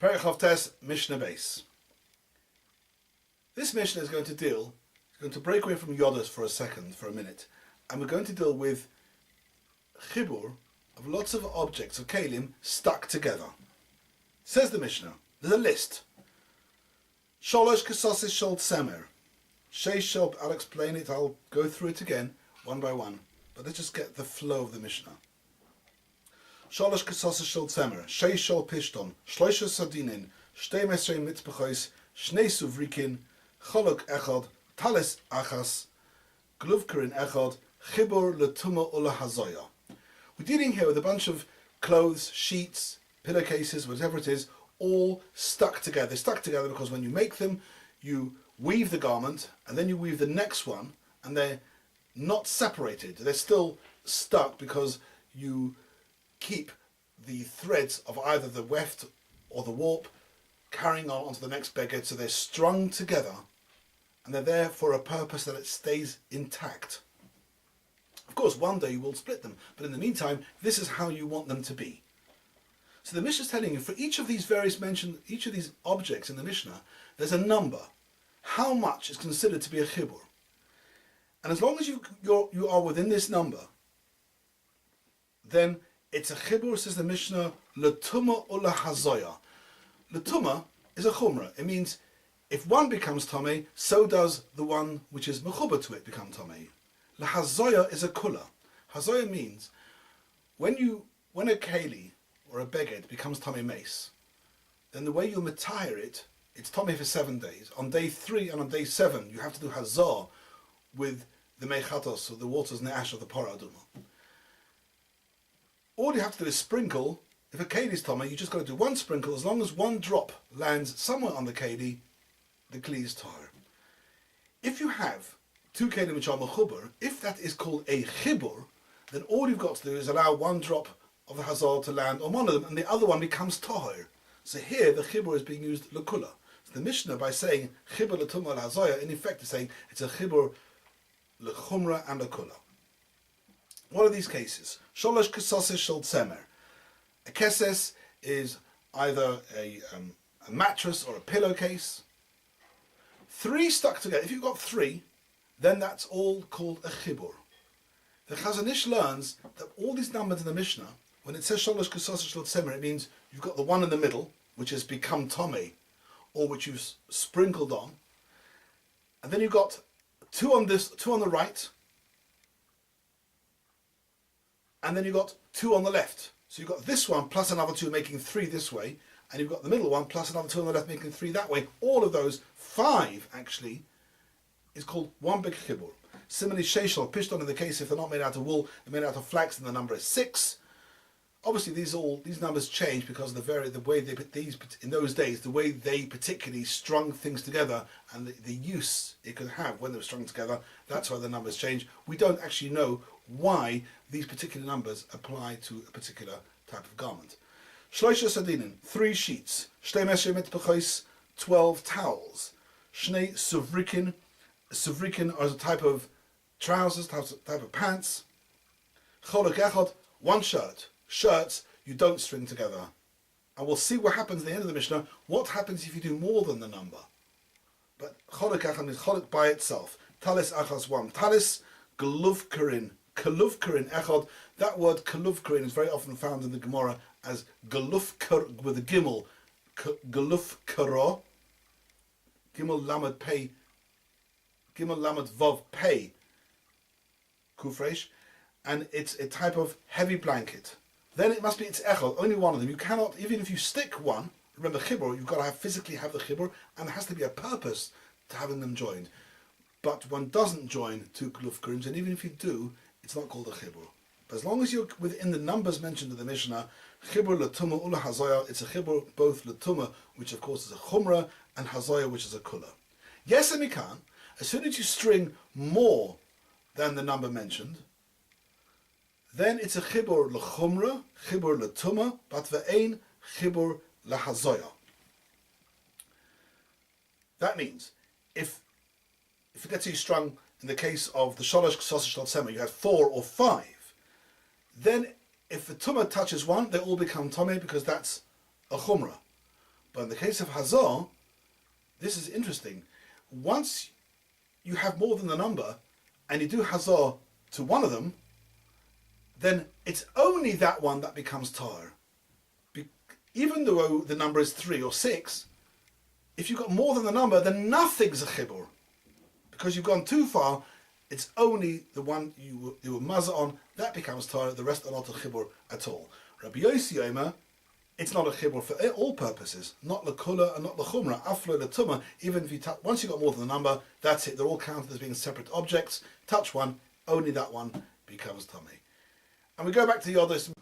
Perek Chavtes, Mishnah base. This Mishnah is going to break away from Yodas for a minute, and we're going to deal with chibur of lots of objects of Kelim stuck together. Says the Mishnah, there's a list. Sholosh kesosis shel tzemer. Sheish shel, I'll explain it, I'll go through it again, one by one, but let's just get the flow of the Mishnah. Sholosh kesosis shel tzemer, sheish shel pishton, shloisha sadinin, shtei mesrei mitzbechois, shnei suvrikin, cholok echad, talis achas, gluvkerin echad, chibur letuma ula hazoya. We're dealing here with a bunch of clothes, sheets, pillowcases, whatever it is, all stuck together. They're stuck together because when you make them, you weave the garment, and then you weave the next one, and they're not separated. They're still stuck because you keep the threads of either the weft or the warp carrying on onto the next beged, so they're strung together, and they're there for a purpose that it stays intact. Of course, one day you will split them, but in the meantime, this is how you want them to be. So the Mishnah is telling you, for each of these each of these objects in the Mishnah, there's a number. How much is considered to be a chibur? And as long as you are within this number, then it's a chibur, says the Mishnah, letuma ula hazoya. Letuma is a chumrah. It means if one becomes tomei, so does the one which is mechuba to it become tomei. Lahazoya is a kula. Hazoya means when a keli or a beged becomes tomei mace, then the way you matire it, it's tomei for 7 days. On day 3 and on day 7, you have to do hazah with the mechatos, or the waters in the ash of the parah aduma. All you have to do is sprinkle. If a keli is tomei, you just got to do one sprinkle. As long as one drop lands somewhere on the keli, the kli is tahor. If you have 2 kelim which are mechuber, if that is called a chibur, then all you've got to do is allow one drop of the hazal to land on one of them, and the other one becomes tahor. So here the chibur is being used lekula. So the Mishnah, by saying chibur letuma l'hazoya, in effect is saying it's a chibur lechumra and lekula. What are these cases? Sholosh kesosis shel tzemer. A keses is either a mattress or a pillowcase. 3 stuck together. If you've got 3, then that's all called a chibur. The Chazon Ish learns that all these numbers in the Mishnah, when it says sholosh kesosis shel tzemer, it means you've got the one in the middle, which has become tomei, or which you've sprinkled on, and then you've got 2 on this, 2 on the right, and then you've got 2 on the left. So you've got this one plus another 2 making 3 this way, and you've got the middle one plus another 2 on the left making 3 that way. All of those, 5 actually, is called one big chibur. Similarly, sheishal, pishton, in the case if they're not made out of wool, they're made out of flax, and the number is 6. Obviously, these numbers change because of the way they put these in those days, the way they particularly strung things together, and the use it could have when they were strung together. That's why the numbers change. We don't actually know why these particular numbers apply to a particular type of garment. Shloisha sadinin, 3 sheets. Shtei mesrei mitbechois, 12 towels. Shnei suvrikin. Suvrikin are a type of trousers, type of pants. Cholok echad, 1 shirt. Shirts you don't string together. And we'll see what happens at the end of the Mishnah. What happens if you do more than the number? But cholok echad means cholok by itself. Talis achas 1. Talis gluvkerin. Kaluvkerin echad. That word kaluvkerin is very often found in the Gemara as galufker with a gimel. Galufkara. Gimel lamad pei. Gimel lamad vav pei. Kufresh. And it's a type of heavy blanket. Then it must be its echad, only one of them. You cannot, even if you stick one, remember chibur, you've got to physically have the chibur, and there has to be a purpose to having them joined. But one doesn't join 2 klufkerims, and even if you do, it's not called a chibur. But as long as you're within the numbers mentioned in the Mishnah, chibur letuma ula hazoya, it's a chibur both letuma, which of course is a chumrah, and hazoya, which is a kula. Yes, and mikan, as soon as you string more than the number mentioned, then it's a chibur lechumra, chibur letuma, but ve'ein chibur lahazoya. That means, if it gets you strung, in the case of the sholosh kesosis shel tzemer, you have 4 or 5, then if the tumah touches one, they all become tomei because that's a chumra. But in the case of Hazor, this is interesting. Once you have more than the number, and you do Hazor to one of them, then it's only that one that becomes tar. Even though the number is 3 or 6, if you've got more than the number, then nothing's a chibur. Because you've gone too far, it's only the one you were mazah on, that becomes tar, the rest are not a chibur at all. Rabbi Yossi Omer, it's not a chibur for all purposes, not l'kula and not l'chumra, aflo l'tumah. Even if you once you got more than the number, that's it. They're all counted as being separate objects. Touch one, only that one becomes tummy. And we go back to Yodos.